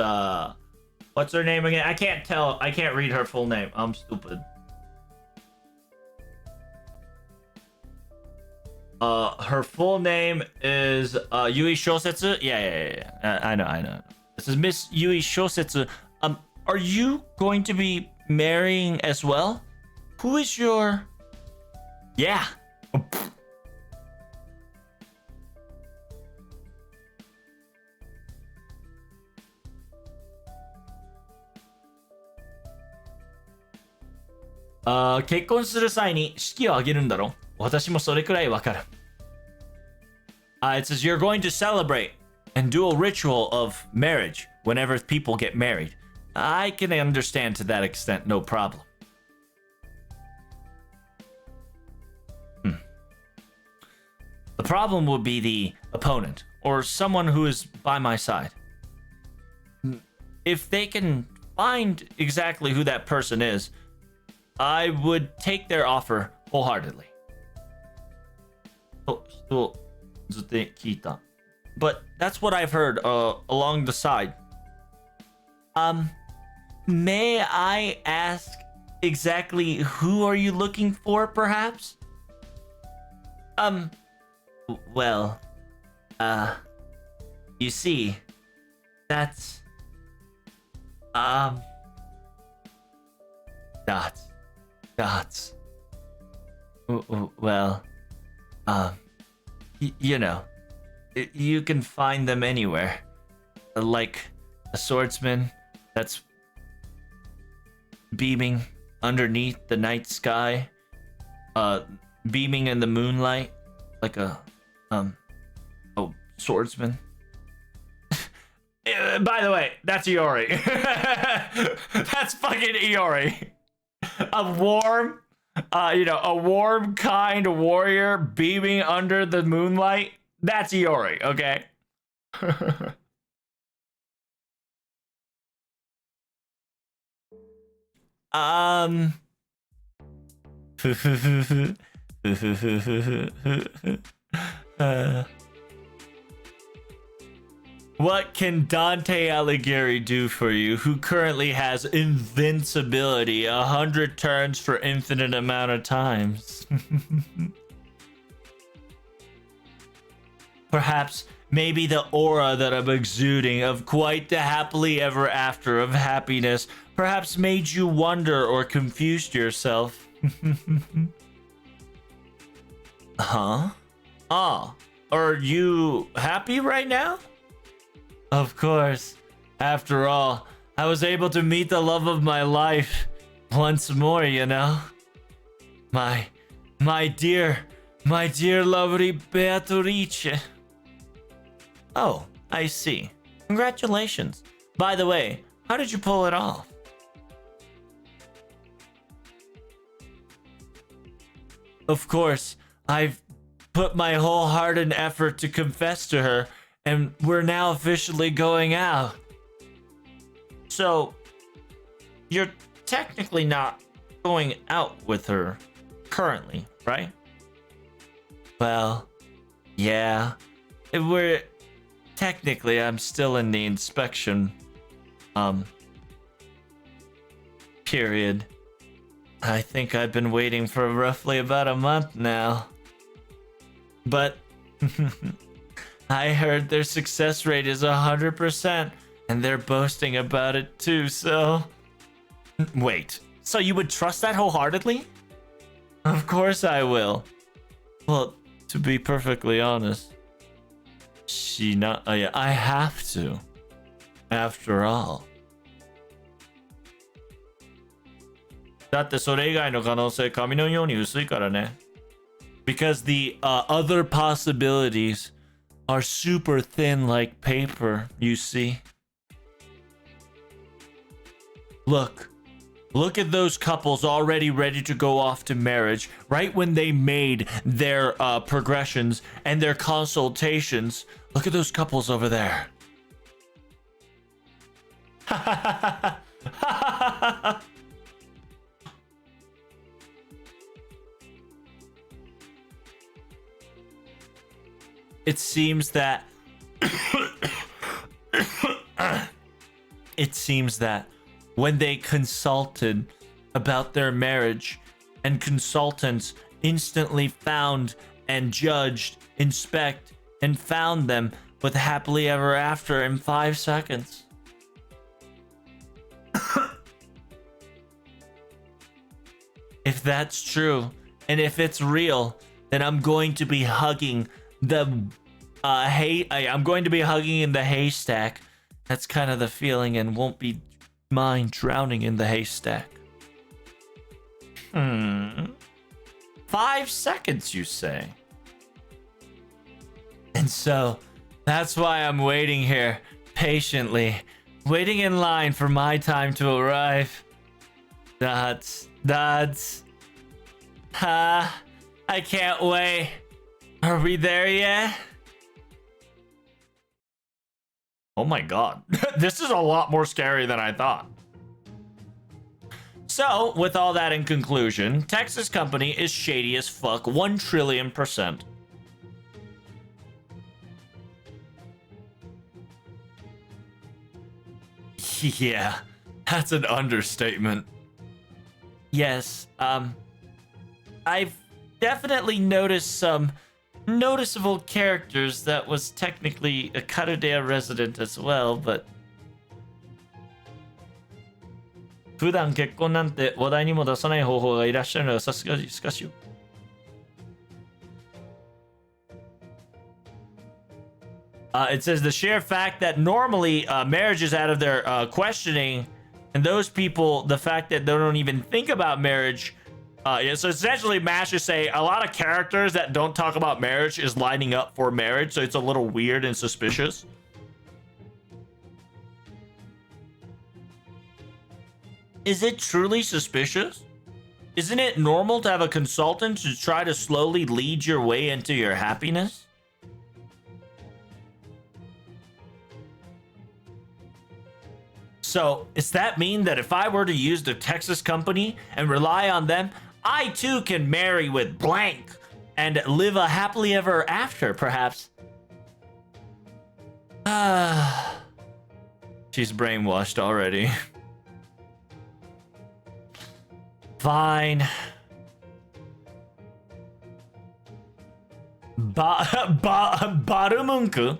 what's her name again? I can't tell. I can't read her full name. I'm stupid. Her full name is Yui Shosetsu. Yeah. I know. This is Miss Yui Shosetsu. Are you going to be marrying as well? Who is your... Yeah. 結婚する際に式を挙げるんだろ。私もそれくらいわかる。It says you're going to celebrate and do a ritual of marriage whenever people get married. I can understand to that extent, no problem. The problem would be the opponent, or someone who is by my side. If they can find exactly who that person is, I would take their offer wholeheartedly. But that's what I've heard along the side. May I ask exactly who are you looking for, perhaps? Well, you see, that's, dots. Well, you know, you can find them anywhere. Like a swordsman that's beaming underneath the night sky, beaming in the moonlight, like a swordsman. By the way, that's Iori. That's fucking Iori. A warm, a warm kind warrior beaming under the moonlight. That's Iori, okay? What can Dante Alighieri do for you, who currently has invincibility 100 turns for infinite amount of times? Perhaps, maybe the aura that I'm exuding of quite the happily ever after of happiness perhaps made you wonder or confused yourself. Huh? Ah, are you happy right now? Of course. After all, I was able to meet the love of my life once more, you know? My dear lovely Beatrice. Oh, I see. Congratulations. By the way, how did you pull it off? Of course, I've put my whole heart and effort to confess to her, and we're now officially going out. So, you're technically not going out with her currently, right? Well, yeah. Technically, I'm still in the inspection, period. I think I've been waiting for roughly about a month now. But I heard their success rate is 100%, and they're boasting about it too, so... Wait, so you would trust that wholeheartedly? Of course I will. Well, to be perfectly honest, I have to. After all. だってそれ以外の可能性紙のように薄いからね。Because the other possibilities are super thin like paper, you see. Look at those couples already ready to go off to marriage right when they made their progressions and their consultations. Look at those couples over there. It seems that when they consulted about their marriage, and consultants instantly found and judged, inspect, and found them with happily ever after in 5 seconds. If that's true, and if it's real, then I'm going to be hugging I'm going to be hugging in the haystack. That's kind of the feeling, and won't be mind drowning in the haystack. 5 seconds, you say? And so, that's why I'm waiting here, patiently, waiting in line for my time to arrive. That's... I can't wait. Are we there yet? Oh my god. This is a lot more scary than I thought. So, with all that in conclusion, Texas company is shady as fuck 1 trillion%. Yeah, that's an understatement. Yes, I've definitely noticed some noticeable characters that was technically a Karudia resident as well, but 普段結婚なんて話題にも出さない方法がいらっしゃるのはさすがしかしよ。It says the sheer fact that normally marriage is out of their questioning, and those people, the fact that they don't even think about marriage. Yeah, so essentially, Mash is saying a lot of characters that don't talk about marriage is lining up for marriage, so it's a little weird and suspicious. Is it truly suspicious? Isn't it normal to have a consultant to try to slowly lead your way into your happiness? So, does that mean that if I were to use the Texas company and rely on them, I too can marry with blank and live a happily ever after, perhaps? She's brainwashed already. Fine. Barumunku.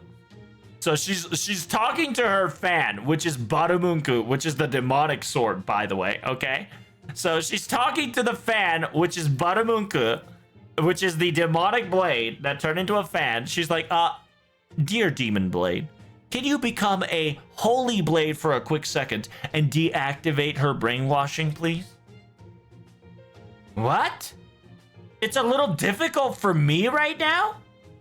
So she's talking to her fan, which is Barumunku, which is the demonic sword, by the way, okay? So she's talking to the fan, which is Barumunku, which is the demonic blade that turned into a fan. She's like, dear demon blade, can you become a holy blade for a quick second and deactivate her brainwashing, please? What? It's a little difficult for me right now?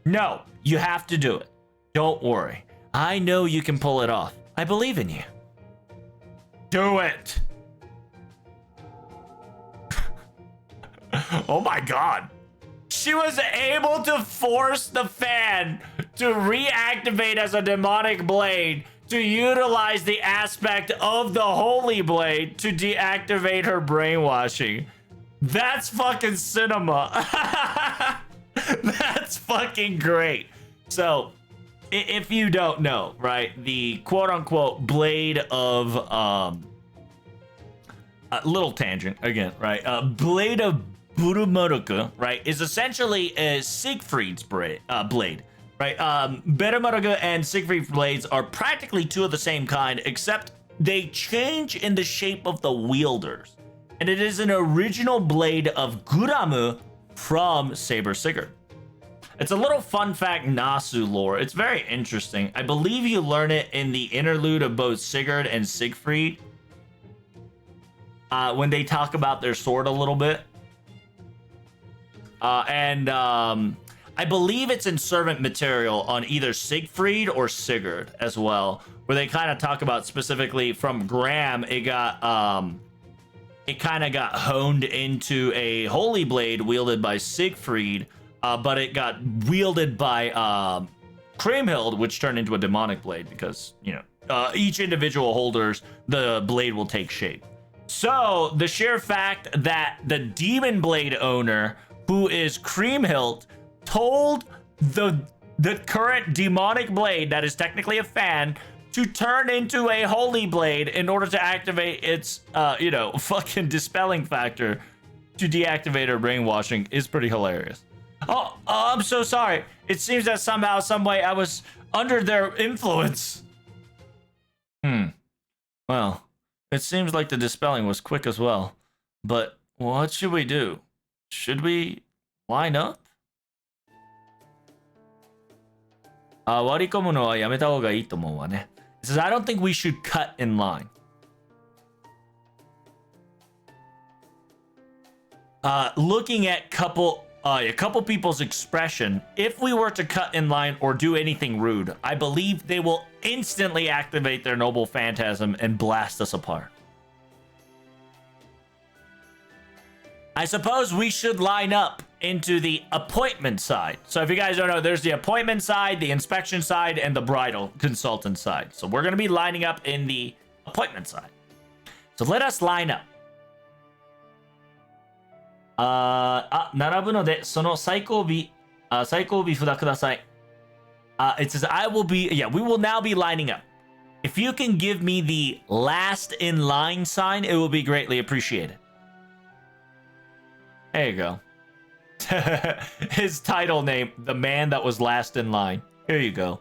No, you have to do it. Don't worry. I know you can pull it off. I believe in you. Do it. Oh my god. She was able to force the fan to reactivate as a demonic blade to utilize the aspect of the holy blade to deactivate her brainwashing. That's fucking cinema. That's fucking great. So, if you don't know, right, the quote-unquote blade of little tangent again, right, blade of Burumoroku, right, is essentially a Siegfried's blade, right? Burumoroku and Siegfried blades are practically two of the same kind, except they change in the shape of the wielders, and it is an original blade of Guramu from Saber Sigurd. It's a little fun fact Nasu lore. It's very interesting. I believe you learn it in the interlude of both Sigurd and Siegfried. When they talk about their sword a little bit. I believe it's in servant material on either Siegfried or Sigurd as well. Where they kind of talk about specifically from Graham, it got it kind of got honed into a holy blade wielded by Siegfried. But it got wielded by Kriemhild, which turned into a demonic blade because, you know, each individual holders, the blade will take shape. So the sheer fact that the demon blade owner, who is Kriemhild, told the current demonic blade that is technically a fan to turn into a holy blade in order to activate its, you know, fucking dispelling factor to deactivate her brainwashing is pretty hilarious. Oh, I'm so sorry. It seems that somehow, some way, I was under their influence. Well, it seems like the dispelling was quick as well. But what should we do? Should we line up? 割り込むのはやめた方がいいと思うわね. It says, I don't think we should cut in line. looking at a couple people's expression, if we were to cut in line or do anything rude, I believe they will instantly activate their noble phantasm and blast us apart. I suppose we should line up into the appointment side. So if you guys don't know, there's the appointment side, the inspection side, and the bridal consultant side. So we're going to be lining up in the appointment side. So let us line up. 並ぶので、その最後尾札ください。It says, I will be, yeah, we will now be lining up. If you can give me the last in line sign, it will be greatly appreciated. There you go. His title name, The Man That Was Last in Line. Here you go.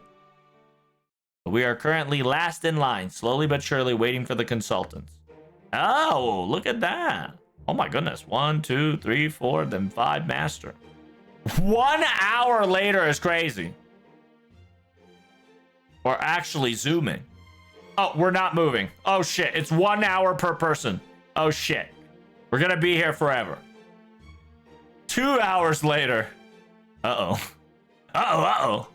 We are currently last in line, slowly but surely waiting for the consultants. Oh, look at that. Oh my goodness. 1, 2, 3, 4, then 5 master. 1 hour later is crazy. Or actually zooming. Oh, we're not moving. Oh shit. It's 1 hour per person. Oh shit. We're gonna be here forever. 2 hours later. Uh-oh. Uh-oh, uh-oh.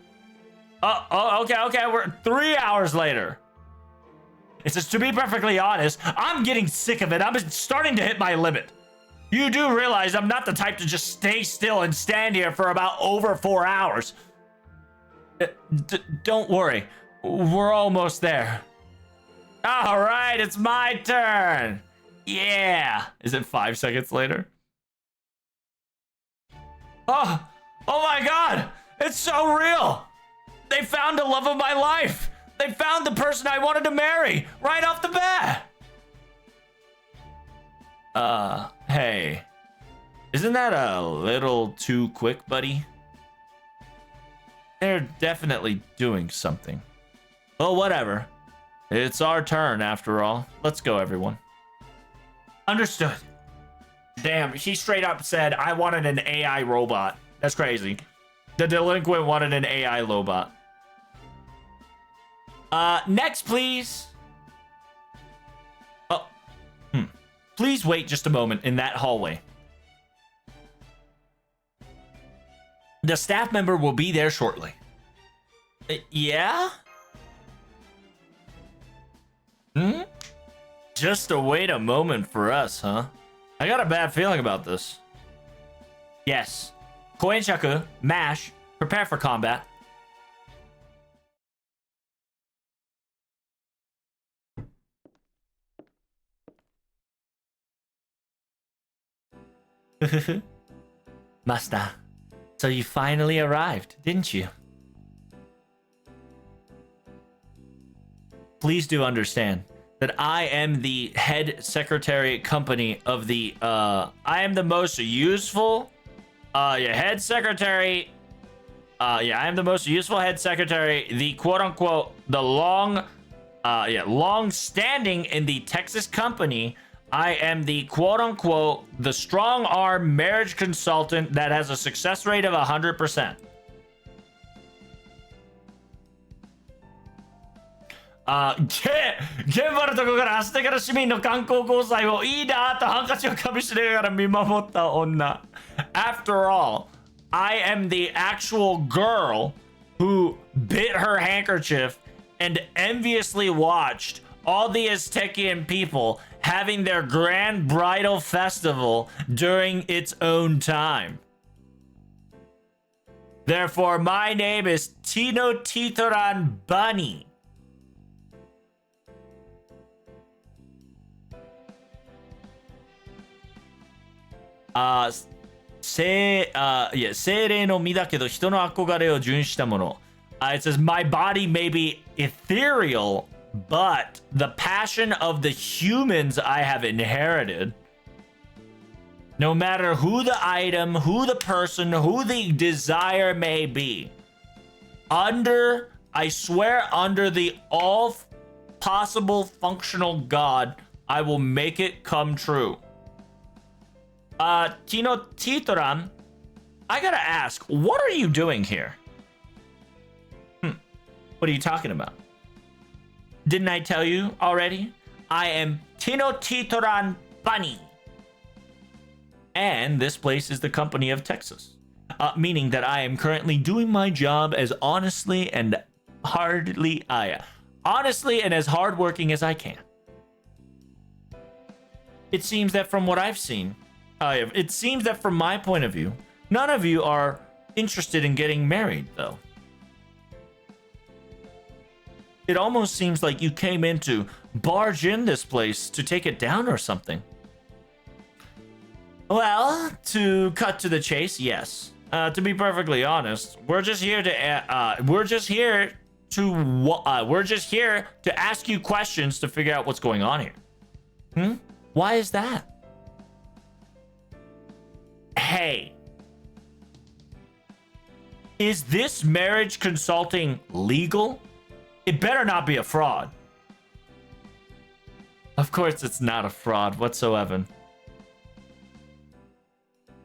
Oh, okay. We're 3 hours later. It says, to be perfectly honest, I'm getting sick of it. I'm starting to hit my limit. You do realize I'm not the type to just stay still and stand here for about over 4 hours. Don't worry. We're almost there. All right, it's my turn. Yeah. Is it 5 seconds later? Oh my God. It's so real. They found the love of my life. They found the person I wanted to marry right off the bat. Hey. Isn't that a little too quick, buddy? They're definitely doing something. Well, whatever. It's our turn, after all. Let's go, everyone. Understood. Damn, he straight up said, I wanted an AI robot. That's crazy. The delinquent wanted an AI robot. Next, please. Oh. Please wait just a moment in that hallway. The staff member will be there shortly. Yeah? Just to wait a moment for us, huh? I got a bad feeling about this. Yes. Koenshaku, MASH, prepare for combat. Master, so you finally arrived, didn't you? Please do understand that I am the head secretary company of the, I am the most useful, head secretary, I am the most useful head secretary, the quote-unquote, the long-standing in the Texas company. I am the quote-unquote, the strong-arm marriage consultant that has a success rate of 100%. After all, I am the actual girl who bit her handkerchief and enviously watched all the Aztecian people having their grand bridal festival during its own time. Therefore, my name is Tenochtitlan Bunny. It says, my body may be ethereal, but the passion of the humans I have inherited. No matter who the item, who the person, who the desire may be, I swear under the all possible functional God, I will make it come true. Tenochtitlan, I gotta ask, what are you doing here? What are you talking about? Didn't I tell you already? I am Tenochtitlan Bunny. and this place is the company of Texas, meaning that I am currently doing my job as honestly and as hardworking as I can. It seems that from what I've seen, it seems that from my point of view, none of you are interested in getting married, though. It almost seems like you came in to barge in this place to take it down or something. Well, to cut to the chase, yes. To be perfectly honest, we're just here to ask you questions to figure out what's going on here. Why is that? Hey, is this marriage consulting legal? It better not be a fraud. Of course it's not a fraud whatsoever.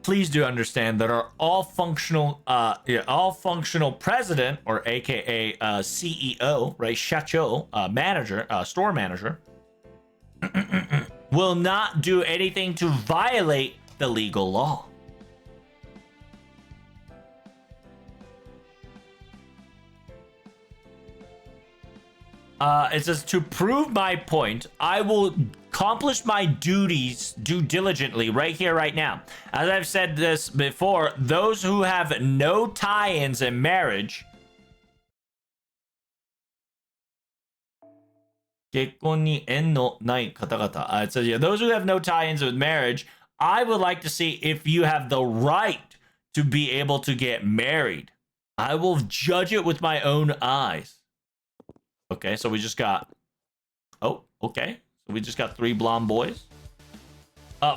Please do understand that our all functional president, or AKA CEO, right, Shacho, manager, store manager, will not do anything to violate the legal law. It says, to prove my point, I will accomplish my duties diligently right here, right now. As I've said this before, those who have no tie-ins in marriage, 結婚に縁のない方々. It says, yeah, those who have no tie-ins with marriage, I would like to see if you have the right to be able to get married. I will judge it with my own eyes. Okay, so we just got... Oh, okay. So we just got 3 blonde boys.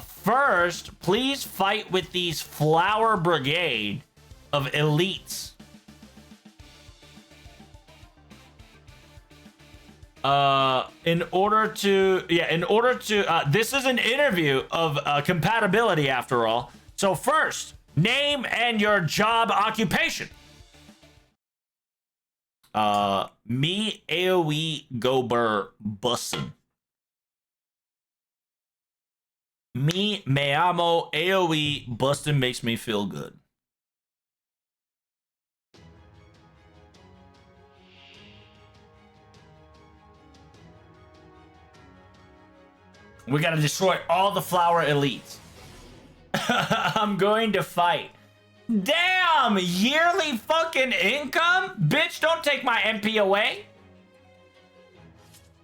First, please fight with these flower brigade of elites. In order to... this is an interview of compatibility, after all. So first, name and your job occupation. Me AoE Gober Bussin. Me amo AoE Bustin makes me feel good. We gotta destroy all the flower elites. I'm going to fight. Damn! Yearly fucking income? Bitch, don't take my MP away.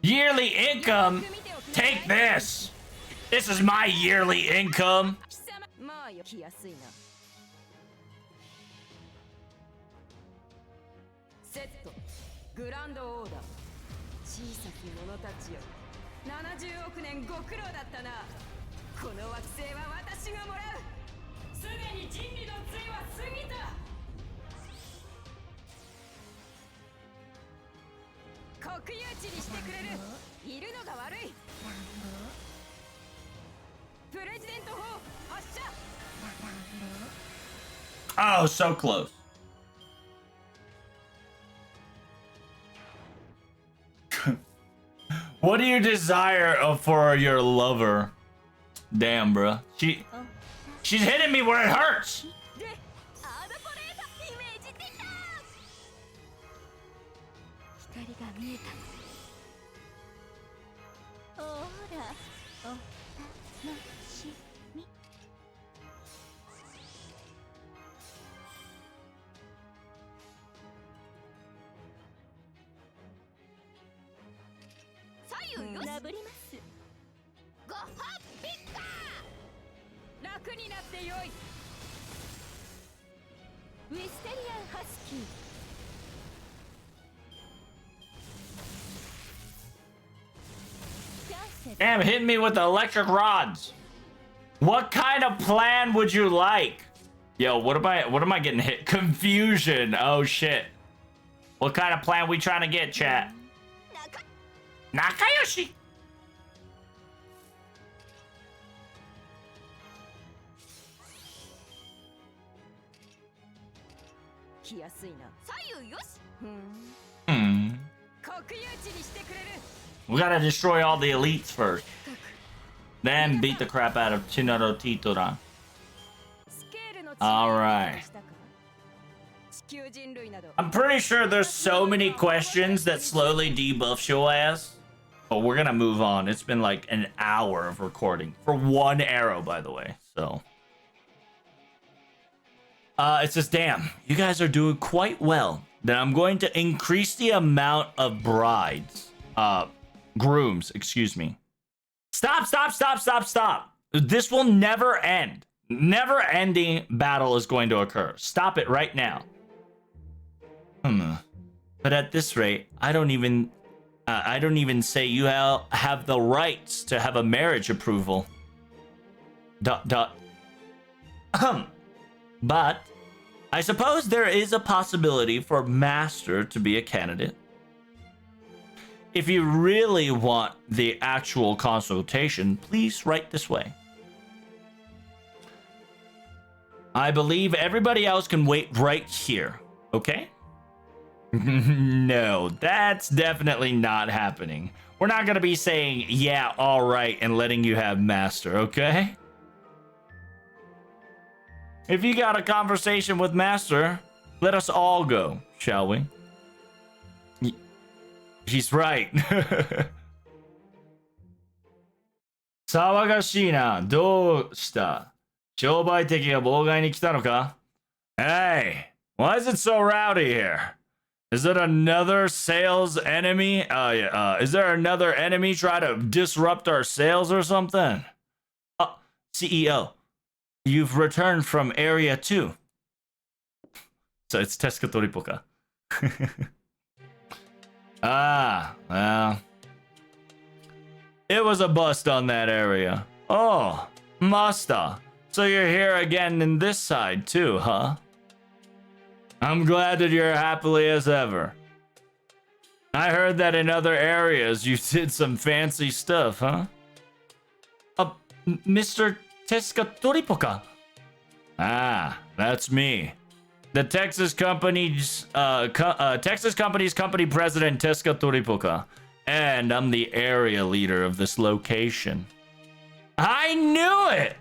Yearly income? Take this. This is my yearly income. Oh, so close. What do you desire for your lover? Damn, bruh. She's hitting me where it hurts. Damn, hitting me with the electric rods. What kind of plan would you like? Yo, what am I getting hit? Confusion. Oh shit. What kind of plan we trying to get, chat? Nakayoshi. We gotta destroy all the elites first. Then beat the crap out of Chinaro Titoran. All right. I'm pretty sure there's so many questions that slowly debuff your ass. But we're gonna move on. It's been like an hour of recording for one arrow, by the way. So it says, damn, you guys are doing quite well. Then I'm going to increase the amount of grooms, excuse me. Stop. This will never end. Never ending battle is going to occur. Stop it right now. But at this rate, I don't even say you have the rights to have a marriage approval. ... But I suppose there is a possibility for Master to be a candidate. If you really want the actual consultation, please write this way. I believe everybody else can wait right here, okay? No, that's definitely not happening. We're not gonna be saying, yeah, all right, and letting you have Master, okay? If you got a conversation with Master, let us all go, shall we? He's right. 騒がしいな。どうした？商売敵が妨害に来たのか? Hey, why is it so rowdy here? Is it another sales enemy? Is there another enemy trying to disrupt our sales or something? CEO, you've returned from Area 2. So it's Teska Toripoka. Well. It was a bust on that area. Oh, Masta. So you're here again in this side too, huh? I'm glad that you're happily as ever. I heard that in other areas you did some fancy stuff, huh? Mr. Teska Toripoka. That's me. The Texas Company's company president, Teska Toripoka. And I'm the area leader of this location. I knew it!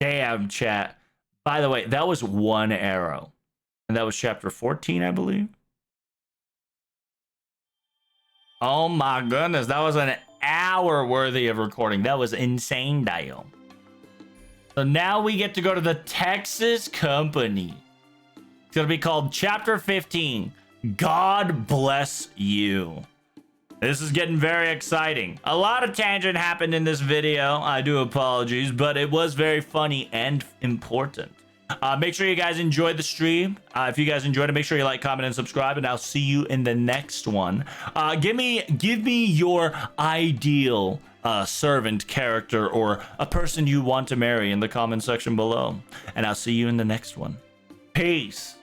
Damn, chat. By the way, that was one arrow. And that was chapter 14, I believe. Oh my goodness, that was an hour worthy of recording. That was insane, Dio. So now we get to go to the Texas Company. It's going to be called Chapter 15. God bless you. This is getting very exciting. A lot of tangent happened in this video. I do apologize, but it was very funny and important. Make sure you guys enjoyed the stream. If you guys enjoyed it, make sure you like, comment, and subscribe, and I'll see you in the next one. Give me your ideal servant character or a person you want to marry in the comment section below, and I'll see you in the next one. Peace.